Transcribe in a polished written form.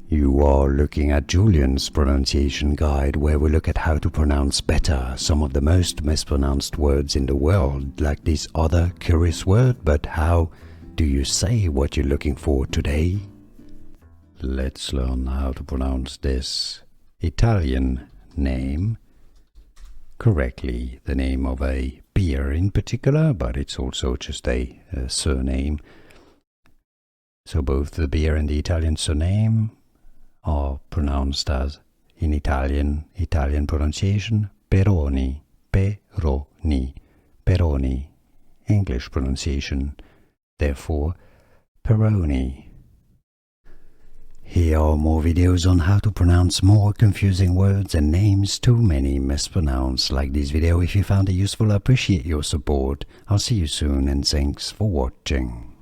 You are looking at Julian's pronunciation guide, where we look at how to pronounce better some of the most mispronounced words in the world, like this other curious word. But how do you say what you're looking for today? Let's learn how to pronounce this Italian name correctly, the name of a beer in particular, but it's also just a surname. So both the beer and the Italian surname are pronounced as, in Italian pronunciation, Peroni, Peroni, Peroni. English pronunciation, therefore, Peroni. Here are more videos on how to pronounce more confusing words and names too many mispronounced. Like this video if you found it useful. I appreciate your support. I'll see you soon and thanks for watching.